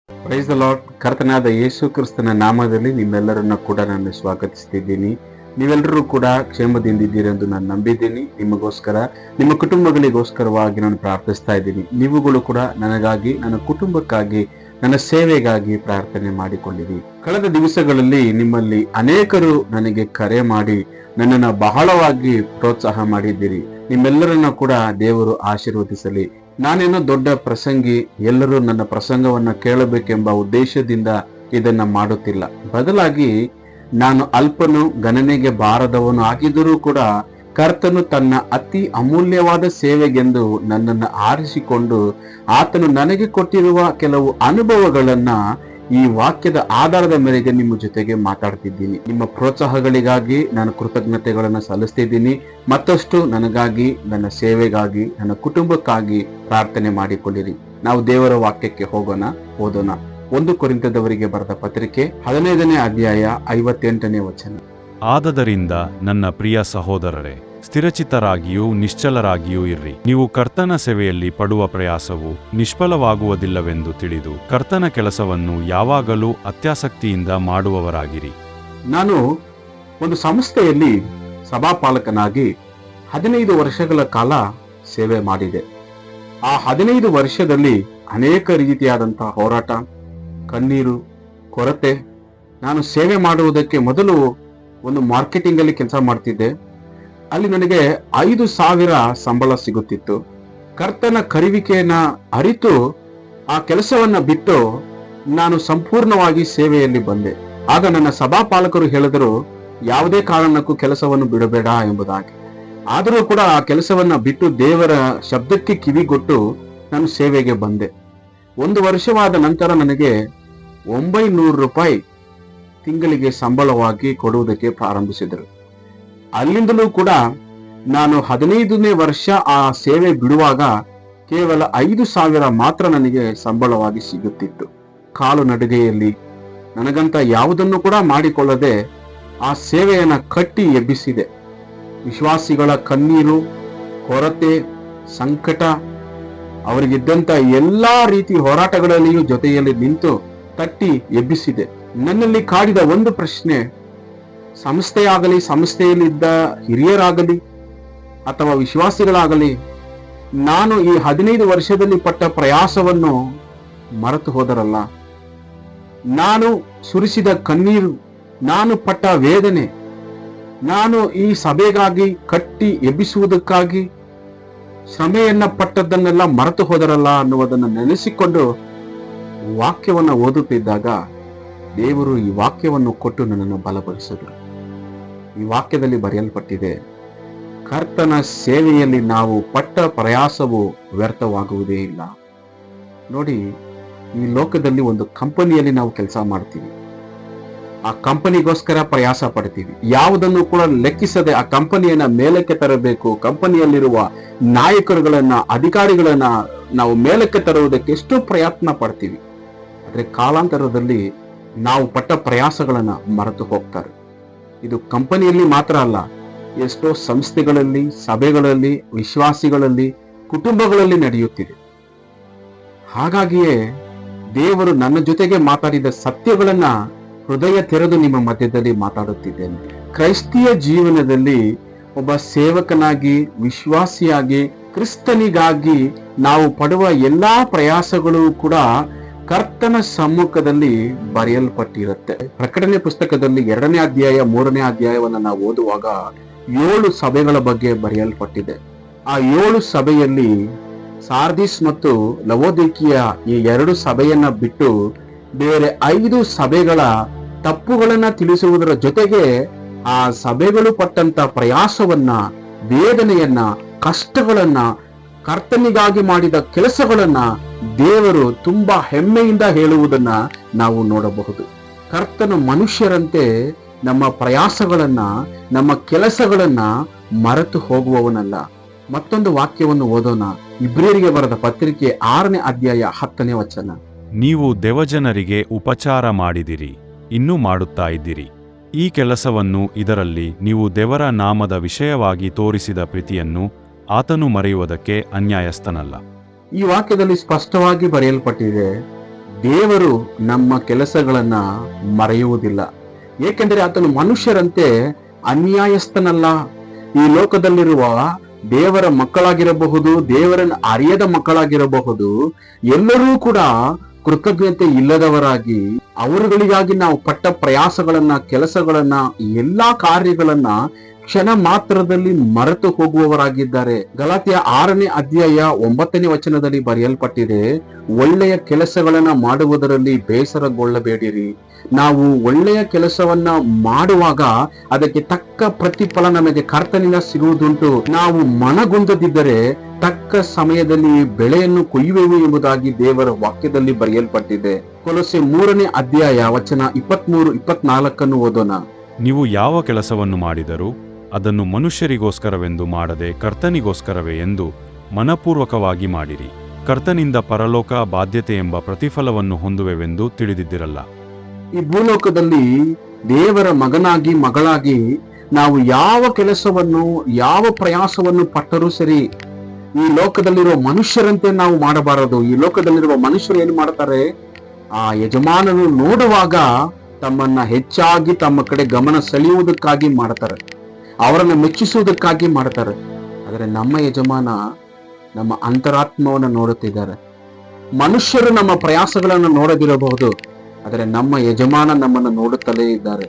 Praise the lord. ಕರ್ತನಾದ ಯೇಸು ಕ್ರಿಸ್ತನ ನಾಮದಲ್ಲಿ ನಿಮ್ಮೆಲ್ಲರನ್ನ ಕೂಡ ನಾನು ಸ್ವಾಗತಿಸ್ತಿದ್ದೀನಿ. ನೀವೆಲ್ಲರೂ ಕೂಡ ಕ್ಷೇಮದಿಂದಿದ್ದೀರಿ ಎಂದು ನಾನು ನಂಬಿದ್ದೀನಿ. ನಿಮಗೋಸ್ಕರ, ನಿಮ್ಮ ಕುಟುಂಬಗಳಿಗೋಸ್ಕರವಾಗಿ ನಾನು ಪ್ರಾರ್ಥಿಸ್ತಾ ಇದ್ದೀನಿ. ನೀವುಗಳು ಕೂಡ ನನಗಾಗಿ, ನನ್ನ ಕುಟುಂಬಕ್ಕಾಗಿ, ನನ್ನ ಸೇವೆಗಾಗಿ ಪ್ರಾರ್ಥನೆ ಮಾಡಿಕೊಂಡಿರಿ. ಕಳೆದ ದಿವಸಗಳಲ್ಲಿ ನಿಮ್ಮಲ್ಲಿ ಅನೇಕರು ನನಗೆ ಕರೆ ಮಾಡಿ ನನ್ನನ್ನು ಬಹಳವಾಗಿ ಪ್ರೋತ್ಸಾಹ ಮಾಡಿದ್ದೀರಿ. ನಿಮ್ಮೆಲ್ಲರನ್ನ ಕೂಡ ದೇವರು ಆಶೀರ್ವದಿಸಲಿ. ನಾನೇನೋ ದೊಡ್ಡ ಪ್ರಸಂಗಿ, ಎಲ್ಲರೂ ನನ್ನ ಪ್ರಸಂಗವನ್ನ ಕೇಳಬೇಕೆಂಬ ಉದ್ದೇಶದಿಂದ ಇದನ್ನ ಮಾಡುತ್ತಿಲ್ಲ. ಬದಲಾಗಿ ನಾನು ಅಲ್ಪನು, ಗಣನೆಗೆ ಬಾರದವನು ಆಗಿದ್ದರೂ ಕೂಡ ಕರ್ತನು ತನ್ನ ಅತಿ ಅಮೂಲ್ಯವಾದ ಸೇವೆಗೆಂದು ನನ್ನನ್ನು ಆರಿಸಿಕೊಂಡು ಆತನು ನನಗೆ ಕೊಟ್ಟಿರುವ ಕೆಲವು ಅನುಭವಗಳನ್ನ ಈ ವಾಕ್ಯದ ಆಧಾರದ ಮೇರೆಗೆ ನಿಮ್ಮ ಜೊತೆಗೆ ಮಾತಾಡ್ತಿದ್ದೀನಿ. ನಿಮ್ಮ ಪ್ರೋತ್ಸಾಹಗಳಿಗಾಗಿ ನಾನು ಕೃತಜ್ಞತೆಗಳನ್ನು ಸಲ್ಲಿಸ್ತಿದ್ದೀನಿ. ಮತ್ತಷ್ಟು ನನಗಾಗಿ, ನನ್ನ ಸೇವೆಗಾಗಿ, ನನ್ನ ಕುಟುಂಬಕ್ಕಾಗಿ ಪ್ರಾರ್ಥನೆ ಮಾಡಿಕೊಳ್ಳಿರಿ. ನಾವು ದೇವರ ವಾಕ್ಯಕ್ಕೆ ಹೋಗೋಣ, ಓದೋಣ. 1 ಕೊರಿಂಥದವರಿಗೆ ಬರೆದ ಪತ್ರಿಕೆ 15ನೇ ಅಧ್ಯಾಯ 58ನೇ ವಚನ. ಆದದರಿಂದ ನನ್ನ ಪ್ರಿಯ ಸಹೋದರರೇ, ಸ್ಥಿರಚಿತ್ತರಾಗಿಯೂ ನಿಶ್ಚಲರಾಗಿಯೂ ಇರ್ರಿ. ನೀವು ಕರ್ತನ ಸೇವೆಯಲ್ಲಿ ಪಡುವ ಪ್ರಯಾಸವು ನಿಷ್ಫಲವಾಗುವುದಿಲ್ಲವೆಂದು ತಿಳಿದು ಕರ್ತನ ಕೆಲಸವನ್ನು ಯಾವಾಗಲೂ ಅತ್ಯಾಸಕ್ತಿಯಿಂದ ಮಾಡುವವರಾಗಿರಿ. ನಾನು ಒಂದು ಸಂಸ್ಥೆಯಲ್ಲಿ ಸಭಾಪಾಲಕನಾಗಿ 15 ವರ್ಷಗಳ ಕಾಲ ಸೇವೆ ಮಾಡಿದೆ. ಆ 15 ವರ್ಷದಲ್ಲಿ ಅನೇಕ ರೀತಿಯಾದಂತಹ ಹೋರಾಟ, ಕಣ್ಣೀರು, ಕೊರತೆ. ನಾನು ಸೇವೆ ಮಾಡುವುದಕ್ಕೆ ಮೊದಲು ಒಂದು ಮಾರ್ಕೆಟಿಂಗ್ ಅಲ್ಲಿ ಕೆಲಸ ಮಾಡ್ತಿದ್ದೆ. ಅಲ್ಲಿ ನನಗೆ 5,000 ಸಂಬಳ ಸಿಗುತ್ತಿತ್ತು. ಕರ್ತನ ಕರೆಯುವಿಕೆಯನ್ನ ಅರಿತು ಆ ಕೆಲಸವನ್ನ ಬಿಟ್ಟು ನಾನು ಸಂಪೂರ್ಣವಾಗಿ ಸೇವೆಯಲ್ಲಿ ಬಂದೆ. ಆಗ ನನ್ನ ಸಭಾಪಾಲಕರು ಹೇಳಿದರು, ಯಾವುದೇ ಕಾರಣಕ್ಕೂ ಕೆಲಸವನ್ನು ಬಿಡಬೇಡ ಎಂಬುದಾಗಿ. ಆದರೂ ಕೂಡ ಆ ಕೆಲಸವನ್ನ ಬಿಟ್ಟು ದೇವರ ಶಬ್ದಕ್ಕೆ ಕಿವಿಗೊಟ್ಟು ನಾನು ಸೇವೆಗೆ ಬಂದೆ. 1 ವರ್ಷವಾದ ನಂತರ ನನಗೆ 900 ರೂಪಾಯಿ ತಿಂಗಳಿಗೆ ಸಂಬಳವಾಗಿ ಕೊಡುವುದಕ್ಕೆ ಪ್ರಾರಂಭಿಸಿದರು. ಅಲ್ಲಿಂದಲೂ ಕೂಡ ನಾನು 15ನೇ ವರ್ಷ ಆ ಸೇವೆ ಬಿಡುವಾಗ ಕೇವಲ 5,000 ಮಾತ್ರ ನನಗೆ ಸಂಬಳವಾಗಿ ಸಿಗುತ್ತಿತ್ತು. ಕಾಲು ನಡಿಗೆಯಲ್ಲಿ ನನಗಂತ ಯಾವುದನ್ನು ಕೂಡ ಮಾಡಿಕೊಳ್ಳದೆ ಆ ಸೇವೆಯನ್ನ ಕಟ್ಟಿ ಎಬ್ಬಿಸಿದೆ. ವಿಶ್ವಾಸಿಗಳ ಕಣ್ಣೀರು, ಕೊರತೆ, ಸಂಕಟ, ಅವರಿಗಿದ್ದಂತ ಎಲ್ಲಾ ರೀತಿ ಹೋರಾಟಗಳಲ್ಲಿಯೂ ಜೊತೆಯಲ್ಲಿ ನಿಂತು ತಟ್ಟಿ ಎಬ್ಬಿಸಿದೆ. ನನ್ನಲ್ಲಿ ಕಾಡಿದ ಒಂದು ಪ್ರಶ್ನೆ, ಸಂಸ್ಥೆಯಾಗಲಿ, ಸಂಸ್ಥೆಯಲ್ಲಿದ್ದ ಹಿರಿಯರಾಗಲಿ ಅಥವಾ ವಿಶ್ವಾಸಿಗಳಾಗಲಿ, ನಾನು ಈ 15 ವರ್ಷದಲ್ಲಿ ಪಟ್ಟ ಪ್ರಯಾಸವನ್ನು ಮರೆತು ಹೋದರಲ್ಲ. ನಾನು ಸುರಿಸಿದ ಕಣ್ಣೀರು, ನಾನು ಪಟ್ಟ ವೇದನೆ, ನಾನು ಈ ಸಭೆಗಾಗಿ ಕಟ್ಟಿ ಎಬ್ಬಿಸುವುದಕ್ಕಾಗಿ ಶ್ರಮೆಯನ್ನ ಪಟ್ಟದ್ದನ್ನೆಲ್ಲ ಮರೆತು ಹೋದರಲ್ಲ ಅನ್ನುವುದನ್ನು ನೆನೆಸಿಕೊಂಡು ವಾಕ್ಯವನ್ನು ಓದುತ್ತಿದ್ದಾಗ ದೇವರು ಈ ವಾಕ್ಯವನ್ನು ಕೊಟ್ಟು ನನ್ನನ್ನು ಬಲಪಡಿಸಿದರು. ಈ ವಾಕ್ಯದಲ್ಲಿ ಬರೆಯಲ್ಪಟ್ಟಿದೆ, ಕರ್ತನ ಸೇವೆಯಲ್ಲಿ ನಾವು ಪಟ್ಟ ಪ್ರಯಾಸವು ವ್ಯರ್ಥವಾಗುವುದೇ ಇಲ್ಲ. ನೋಡಿ, ಈ ಲೋಕದಲ್ಲಿ ಒಂದು ಕಂಪನಿಯಲ್ಲಿ ನಾವು ಕೆಲಸ ಮಾಡ್ತೀವಿ. ಆ ಕಂಪನಿಗೋಸ್ಕರ ಪ್ರಯಾಸ ಪಡ್ತೀವಿ. ಯಾವುದನ್ನು ಕೂಡ ಲೆಕ್ಕಿಸದೆ ಆ ಕಂಪನಿಯನ್ನ ಮೇಲಕ್ಕೆ ತರಬೇಕು. ಕಂಪನಿಯಲ್ಲಿರುವ ನಾಯಕರುಗಳನ್ನ, ಅಧಿಕಾರಿಗಳನ್ನ ನಾವು ಮೇಲಕ್ಕೆ ತರುವುದಕ್ಕೆ ಎಷ್ಟು ಪ್ರಯತ್ನ ಪಡ್ತೀವಿ. ಆದ್ರೆ ಕಾಲಾಂತರದಲ್ಲಿ ನಾವು ಪಟ್ಟ ಪ್ರಯಾಸಗಳನ್ನ ಮರೆತು ಹೋಗ್ತಾರೆ. ಇದು ಕಂಪನಿಯಲ್ಲಿ ಮಾತ್ರ ಅಲ್ಲ, ಎಷ್ಟೋ ಸಂಸ್ಥೆಗಳಲ್ಲಿ, ಸಭೆಗಳಲ್ಲಿ, ವಿಶ್ವಾಸಿಗಳಲ್ಲಿ, ಕುಟುಂಬಗಳಲ್ಲಿ ನಡೆಯುತ್ತಿದೆ. ಹಾಗಾಗಿಯೇ ದೇವರು ನನ್ನ ಜೊತೆಗೆ ಮಾತಾಡಿದ ಸತ್ಯಗಳನ್ನ ಹೃದಯ ತೆರೆದು ನಿಮ್ಮ ಮಧ್ಯದಲ್ಲಿ ಮಾತಾಡುತ್ತಿದ್ದೇನೆ. ಕ್ರೈಸ್ತಿಯ ಜೀವನದಲ್ಲಿ ಒಬ್ಬ ಸೇವಕನಾಗಿ, ವಿಶ್ವಾಸಿಯಾಗಿ, ಕ್ರಿಸ್ತನಿಗಾಗಿ ನಾವು ಪಡುವ ಎಲ್ಲಾ ಪ್ರಯಾಸಗಳು ಕೂಡ ಕರ್ತನ ಸಮ್ಮುಖದಲ್ಲಿ ಬರೆಯಲ್ಪಟ್ಟಿರುತ್ತೆ. ಪ್ರಕಟಣೆ ಪುಸ್ತಕದಲ್ಲಿ 2ನೇ ಅಧ್ಯಾಯ 3ನೇ ಅಧ್ಯಾಯವನ್ನು ನಾವು ಓದುವಾಗ 7 ಸಭೆಗಳ ಬಗ್ಗೆ ಬರೆಯಲ್ಪಟ್ಟಿದೆ. ಆ 7 ಸಭೆಯಲ್ಲಿ ಸಾರ್ದಿಸ್ ಮತ್ತು ಲವೋದಿಕೀಯ ಈ 2 ಸಭೆಯನ್ನ ಬಿಟ್ಟು ಬೇರೆ 5 ಸಭೆಗಳ ತಪ್ಪುಗಳನ್ನ ತಿಳಿಸುವುದರ ಜೊತೆಗೆ ಆ ಸಭೆಗಳು ಪಟ್ಟಂತ ಪ್ರಯಾಸವನ್ನ, ವೇದನೆಯನ್ನ, ಕಷ್ಟಗಳನ್ನ, ಕರ್ತನಿಗಾಗಿ ಮಾಡಿದ ಕೆಲಸಗಳನ್ನ ದೇವರು ತುಂಬಾ ಹೆಮ್ಮೆಯಿಂದ ಹೇಳುವುದನ್ನ ನಾವು ನೋಡಬಹುದು. ಕರ್ತನ ಮನುಷ್ಯರಂತೆ ನಮ್ಮ ಪ್ರಯಾಸಗಳನ್ನ, ನಮ್ಮ ಕೆಲಸಗಳನ್ನ ಮರೆತು ಹೋಗುವವನಲ್ಲ. ಮತ್ತೊಂದು ವಾಕ್ಯವನ್ನು ಓದೋಣ. ಇಬ್ರಿಯರಿಗೆ ಬರೆದ ಪತ್ರಿಕೆ 6ನೇ ಅಧ್ಯಾಯ 10ನೇ ವಚನ. ನೀವು ದೆವಜನರಿಗೆ ಉಪಚಾರ ಮಾಡಿದಿರಿ, ಇನ್ನೂ ಮಾಡುತ್ತಾ ಇದ್ದೀರಿ. ಈ ಕೆಲಸವನ್ನು, ಇದರಲ್ಲಿ ನೀವು ದೇವರ ನಾಮದ ವಿಷಯವಾಗಿ ತೋರಿಸಿದ ಪ್ರೀತಿಯನ್ನು ಆತನು ಮರೆಯುವುದಕ್ಕೆ ಅನ್ಯಾಯಸ್ಥನಲ್ಲ. ಈ ವಾಕ್ಯದಲ್ಲಿ ಸ್ಪಷ್ಟವಾಗಿ ಬರೆಯಲ್ಪಟ್ಟಿದೆ, ದೇವರು ನಮ್ಮ ಕೆಲಸಗಳನ್ನ ಮರೆಯುವುದಿಲ್ಲ. ಏಕೆಂದರೆ ಆತನು ಮನುಷ್ಯರಂತೆ ಅನ್ಯಾಯಸ್ಥನಲ್ಲ. ಈ ಲೋಕದಲ್ಲಿರುವ ದೇವರ ಮಕ್ಕಳಾಗಿರಬಹುದು, ದೇವರನ್ನು ಅರಿಯದ ಮಕ್ಕಳಾಗಿರಬಹುದು, ಎಲ್ಲರೂ ಕೂಡ ಕೃತಜ್ಞತೆ ಇಲ್ಲದವರಾಗಿ ಅವರುಗಳಿಗಾಗಿ ನಾವು ಪಟ್ಟ ಪ್ರಯಾಸಗಳನ್ನ, ಕೆಲಸಗಳನ್ನ, ಎಲ್ಲಾ ಕಾರ್ಯಗಳನ್ನ ಕ್ಷಣ ಮಾತ್ರದಲ್ಲಿ ಮರೆತು ಹೋಗುವವರಾಗಿದ್ದಾರೆ. ಗಲಾತ್ಯ 6ನೇ ಅಧ್ಯಾಯ 9ನೇ ವಚನದಲ್ಲಿ ಬರೆಯಲ್ಪಟ್ಟಿದೆ, ಒಳ್ಳೆಯ ಕೆಲಸಗಳನ್ನ ಮಾಡುವುದರಲ್ಲಿ ಬೇಸರಗೊಳ್ಳಬೇಡಿರಿ. ನಾವು ಒಳ್ಳೆಯ ಕೆಲಸವನ್ನ ಮಾಡುವಾಗ ಅದಕ್ಕೆ ತಕ್ಕ ಪ್ರತಿಫಲ ನಮಗೆ ಕರ್ತನಿಂದ ಸಿಗುವುದುಂಟು. ನಾವು ಮನಗುಂದದಿದ್ದರೆ ತಕ್ಕ ಸಮಯದಲ್ಲಿ ಬೆಳೆಯನ್ನು ಕೊಯ್ಯುವೆವು ಎಂಬುದಾಗಿ ದೇವರ ವಾಕ್ಯದಲ್ಲಿ ಬರೆಯಲ್ಪಟ್ಟಿದೆ. ಕೊಲೊಸ್ಸೆ 3ನೇ ಅಧ್ಯಾಯ ವಚನ 23-24 ಓದೋಣ. ನೀವು ಯಾವ ಕೆಲಸವನ್ನು ಮಾಡಿದರೂ ಅದನ್ನು ಮನುಷ್ಯರಿಗೋಸ್ಕರವೆಂದು ಮಾಡದೆ ಕರ್ತನಿಗೋಸ್ಕರವೇ ಎಂದು ಮನಪೂರ್ವಕವಾಗಿ ಮಾಡಿರಿ. ಕರ್ತನಿಂದ ಪರಲೋಕ ಬಾಧ್ಯತೆ ಎಂಬ ಪ್ರತಿಫಲವನ್ನು ಹೊಂದುವೆವೆಂದು ತಿಳಿದಿದ್ದಿರಲ್ಲ. ಈ ಭೂಲೋಕದಲ್ಲಿ ದೇವರ ಮಗನಾಗಿ ಮಗಳಾಗಿ ನಾವು ಯಾವ ಕೆಲಸವನ್ನು, ಯಾವ ಪ್ರಯಾಸವನ್ನು ಪಟ್ಟರೂ ಸರಿ, ಈ ಲೋಕದಲ್ಲಿರುವ ಮನುಷ್ಯರಂತೆ ನಾವು ಮಾಡಬಾರದು. ಈ ಲೋಕದಲ್ಲಿರುವ ಮನುಷ್ಯರು ಏನು ಮಾಡ್ತಾರೆ, ಆ ಯಜಮಾನನು ನೋಡುವಾಗ ತಮ್ಮನ್ನ ಹೆಚ್ಚಾಗಿ ತಮ್ಮ ಕಡೆ ಗಮನ ಸೆಳೆಯುವುದಕ್ಕಾಗಿ ಮಾಡ್ತಾರೆ, ಅವರನ್ನು ಮೆಚ್ಚಿಸುವುದಕ್ಕಾಗಿ ಮಾಡ್ತಾರೆ. ಆದರೆ ನಮ್ಮ ಯಜಮಾನ ನಮ್ಮ ಅಂತರಾತ್ಮವನ್ನು ನೋಡುತ್ತಿದ್ದಾರೆ. ಮನುಷ್ಯರು ನಮ್ಮ ಪ್ರಯಾಸಗಳನ್ನು ನೋಡದಿರಬಹುದು, ಆದರೆ ನಮ್ಮ ಯಜಮಾನ ನಮ್ಮನ್ನು ನೋಡುತ್ತಲೇ ಇದ್ದಾರೆ.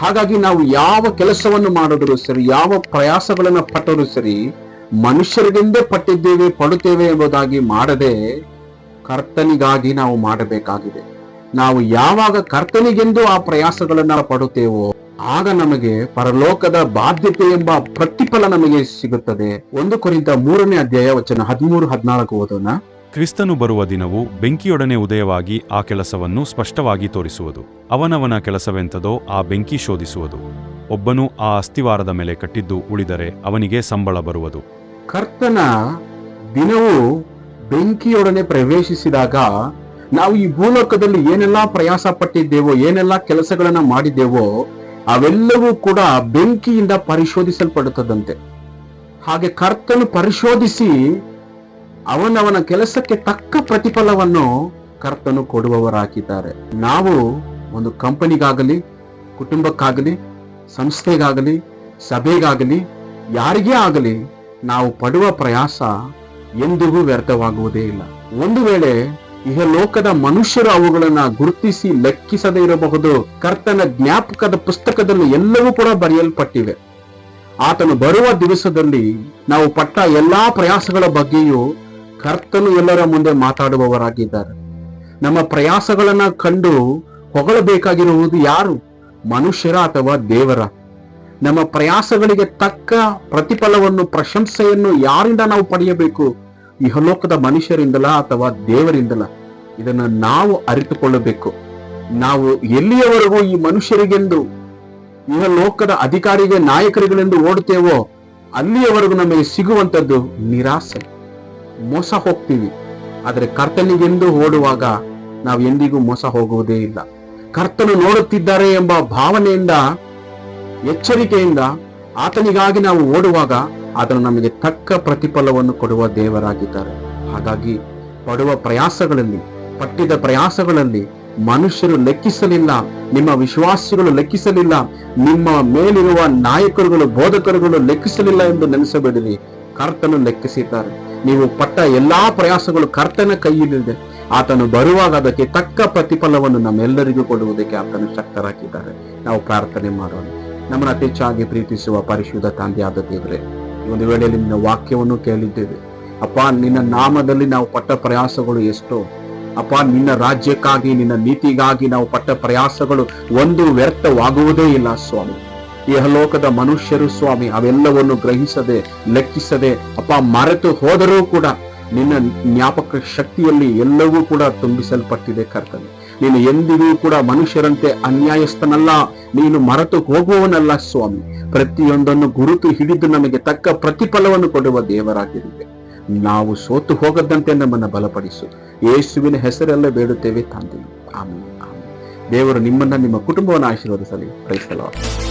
ಹಾಗಾಗಿ ನಾವು ಯಾವ ಕೆಲಸವನ್ನು ಮಾಡಿದ್ರು ಸರಿ, ಯಾವ ಪ್ರಯಾಸಗಳನ್ನು ಪಟ್ಟರೂ ಸರಿ, ಮನುಷ್ಯರಿಗೆಂದೇ ಪಡುತ್ತೇವೆ ಎಂಬುದಾಗಿ ಮಾಡದೆ ಕರ್ತನಿಗಾಗಿ ನಾವು ಮಾಡಬೇಕಾಗಿದೆ. ನಾವು ಯಾವಾಗ ಕರ್ತನಿಗೆಂದು ಆ ಪ್ರಯಾಸಗಳನ್ನ ಪಡುತ್ತೇವೋ ಆಗ ನಮಗೆ ಪರಲೋಕದ ಬಾಧ್ಯತೆ ಎಂಬ ಪ್ರತಿಫಲ ನಮಗೆ ಸಿಗುತ್ತದೆ. 1 ಕೊರಿಂಥ 3ನೇ ಅಧ್ಯಾಯ ವಚನ 13-14 ಓದೋಣ. ಕ್ರಿಸ್ತನು ಬರುವ ದಿನವು ಬೆಂಕಿಯೊಡನೆ ಉದಯವಾಗಿ ಆ ಕೆಲಸವನ್ನು ಸ್ಪಷ್ಟವಾಗಿ ತೋರಿಸುವುದು. ಅವನವನ ಕೆಲಸವೆಂತದೋ ಆ ಬೆಂಕಿ ಶೋಧಿಸುವುದು. ಒಬ್ಬನು ಆ ಅಸ್ತಿವಾರದ ಮೇಲೆ ಕಟ್ಟಿದ್ದು ಉಳಿದರೆ ಅವನಿಗೆ ಸಂಬಳ ಬರುವುದು. ಕರ್ತನ ದಿನವು ಬೆಂಕಿಯೊಡನೆ ಪ್ರವೇಶಿಸಿದಾಗ ನಾವು ಈ ಭೂಲೋಕದಲ್ಲಿ ಏನೆಲ್ಲಾ ಪ್ರಯಾಸ ಪಟ್ಟಿದ್ದೇವೋ, ಏನೆಲ್ಲಾ ಕೆಲಸಗಳನ್ನ ಮಾಡಿದ್ದೇವೋ ಅವೆಲ್ಲವೂ ಕೂಡ ಬೆಂಕಿಯಿಂದ ಪರಿಶೋಧಿಸಲ್ಪಡುತ್ತದಂತೆ. ಹಾಗೆ ಕರ್ತನು ಪರಿಶೋಧಿಸಿ ಅವನವನ ಕೆಲಸಕ್ಕೆ ತಕ್ಕ ಪ್ರತಿಫಲವನ್ನು ಕರ್ತನು ಕೊಡುವವರಾಗಿದ್ದಾರೆ. ನಾವು ಒಂದು ಕಂಪನಿಗಾಗಲಿ, ಕುಟುಂಬಕ್ಕಾಗಲಿ, ಸಂಸ್ಥೆಗಾಗಲಿ, ಸಭೆಗಾಗಲಿ, ಯಾರಿಗೇ ಆಗಲಿ ನಾವು ಪಡುವ ಪ್ರಯಾಸ ಎಂದಿಗೂ ವ್ಯರ್ಥವಾಗುವುದೇ ಇಲ್ಲ. ಒಂದು ವೇಳೆ ಇಹಲೋಕದ ಮನುಷ್ಯರು ಅವುಗಳನ್ನ ಗುರುತಿಸಿ ಲೆಕ್ಕಿಸದೇ ಇರಬಹುದು. ಕರ್ತನ ಜ್ಞಾಪಕದ ಪುಸ್ತಕದಲ್ಲಿ ಎಲ್ಲವೂ ಕೂಡ ಬರೆಯಲ್ಪಟ್ಟಿವೆ. ಆತನು ಬರುವ ದಿವಸದಲ್ಲಿ ನಾವು ಪಟ್ಟ ಎಲ್ಲಾ ಪ್ರಯಾಸಗಳ ಬಗ್ಗೆಯೂ ಕರ್ತನು ಎಲ್ಲರ ಮುಂದೆ ಮಾತಾಡುವವರಾಗಿದ್ದಾರೆ. ನಮ್ಮ ಪ್ರಯಾಸಗಳನ್ನ ಕಂಡು ಹೊಗಳಬೇಕಾಗಿರುವುದು ಯಾರು? ಮನುಷ್ಯರ ಅಥವಾ ದೇವರ? ನಮ್ಮ ಪ್ರಯಾಸಗಳಿಗೆ ತಕ್ಕ ಪ್ರತಿಫಲವನ್ನು, ಪ್ರಶಂಸೆಯನ್ನು ಯಾರಿಂದ ನಾವು ಪಡೆಯಬೇಕು? ಇಹಲೋಕದ ಮನುಷ್ಯರಿಂದಲ ಅಥವಾ ದೇವರಿಂದಲ? ಇದನ್ನು ನಾವು ಅರಿತುಕೊಳ್ಳಬೇಕು. ನಾವು ಎಲ್ಲಿಯವರೆಗೂ ಈ ಮನುಷ್ಯರಿಗೆಂದು, ಇಹಲೋಕದ ಅಧಿಕಾರಿಗೆ, ನಾಯಕರಿಗಳೆಂದು ಓಡುತ್ತೇವೋ ಅಲ್ಲಿಯವರೆಗೂ ನಮಗೆ ಸಿಗುವಂಥದ್ದು ನಿರಾಸೆ, ಮೋಸ ಹೋಗ್ತೀವಿ. ಆದರೆ ಕರ್ತನಿಗೆಂದು ಓಡುವಾಗ ನಾವು ಎಂದಿಗೂ ಮೋಸ ಹೋಗುವುದೇ ಇಲ್ಲ. ಕರ್ತನು ನೋಡುತ್ತಿದ್ದಾರೆ ಎಂಬ ಭಾವನೆಯಿಂದ, ಎಚ್ಚರಿಕೆಯಿಂದ ಆತನಿಗಾಗಿ ನಾವು ಓಡುವಾಗ ಆತನು ನಮಗೆ ತಕ್ಕ ಪ್ರತಿಫಲವನ್ನು ಕೊಡುವ ದೇವರಾಗಿದ್ದಾರೆ. ಹಾಗಾಗಿ ಪಡುವ ಪ್ರಯಾಸಗಳಲ್ಲಿ, ಪಟ್ಟಿದ ಪ್ರಯಾಸಗಳಲ್ಲಿ ಮನುಷ್ಯರು ಲೆಕ್ಕಿಸಲಿಲ್ಲ, ನಿಮ್ಮ ವಿಶ್ವಾಸಿಗಳು ಲೆಕ್ಕಿಸಲಿಲ್ಲ, ನಿಮ್ಮ ಮೇಲಿರುವ ನಾಯಕರುಗಳು, ಬೋಧಕರುಗಳು ಲೆಕ್ಕಿಸಲಿಲ್ಲ ಎಂದು ನೆನೆಸಬೇಡಿರಿ. ಕರ್ತನು ಲೆಕ್ಕಿಸಿದ್ದಾರೆ. ನೀವು ಪಟ್ಟ ಎಲ್ಲಾ ಪ್ರಯಾಸಗಳು ಕರ್ತನ ಕೈಯಲ್ಲಿದೆ. ಆತನು ಬರುವಾಗ ಅದಕ್ಕೆ ತಕ್ಕ ಪ್ರತಿಫಲವನ್ನು ನಮ್ಮೆಲ್ಲರಿಗೂ ಕೊಡುವುದಕ್ಕೆ ಆತನು ಶಕ್ತರಾಗಿದ್ದಾರೆ. ನಾವು ಪ್ರಾರ್ಥನೆ ಮಾಡೋಣ. ನಮ್ಮನ್ನು ಅತಿ ಹೆಚ್ಚಾಗಿ ಪ್ರೀತಿಸುವ ಪರಿಶುದ್ಧ ತಂದೆಯಾದ ದೇವರೇ, ಈ ಒಂದು ವೇಳೆಯಲ್ಲಿ ನಿನ್ನ ವಾಕ್ಯವನ್ನು ಕೇಳಿದ್ದೇವೆ ಅಪ್ಪ. ನಿನ್ನ ನಾಮದಲ್ಲಿ ನಾವು ಪಟ್ಟ ಪ್ರಯಾಸಗಳು ಎಷ್ಟೋ ಅಪ್ಪ. ನಿನ್ನ ರಾಜ್ಯಕ್ಕಾಗಿ, ನಿನ್ನ ನೀತಿಗಾಗಿ ನಾವು ಪಟ್ಟ ಪ್ರಯಾಸಗಳು ಒಂದು ವ್ಯರ್ಥವಾಗುವುದೇ ಇಲ್ಲ ಸ್ವಾಮಿ. ಇಹಲೋಕದ ಮನುಷ್ಯರು ಸ್ವಾಮಿ ಅವೆಲ್ಲವನ್ನು ಗ್ರಹಿಸದೆ, ಲೆಕ್ಕಿಸದೆ ಅಪ್ಪ ಮರೆತು ಹೋದರೂ ಕೂಡ ನಿನ್ನ ಜ್ಞಾಪಕ ಶಕ್ತಿಯಲ್ಲಿ ಎಲ್ಲವೂ ಕೂಡ ತುಂಬಿಸಲ್ಪಟ್ಟಿದೆ ಕರ್ತನೆ. ನೀನು ಎಂದಿಗೂ ಕೂಡ ಮನುಷ್ಯರಂತೆ ಅನ್ಯಾಯಸ್ಥನಲ್ಲ, ನೀನು ಮರೆತು ಹೋಗುವವನಲ್ಲ ಸ್ವಾಮಿ. ಪ್ರತಿಯೊಂದನ್ನು ಗುರುತು ಹಿಡಿದು ನಮಗೆ ತಕ್ಕ ಪ್ರತಿಫಲವನ್ನು ಕೊಡುವ ದೇವರಾಗಿರುವೆ. ನಾವು ಸೋತು ಹೋಗದಂತೆ ನಮ್ಮನ್ನು ಬಲಪಡಿಸು. ಯೇಸುವಿನ ಹೆಸರಲ್ಲೇ ಬೇಡುತ್ತೇವೆ ತಂದೆ, ಆಮೆನ್. ದೇವರು ನಿಮ್ಮನ್ನ, ನಿಮ್ಮ ಕುಟುಂಬವನ್ನು ಆಶೀರ್ವದಿಸಲಿ. Praise the lord.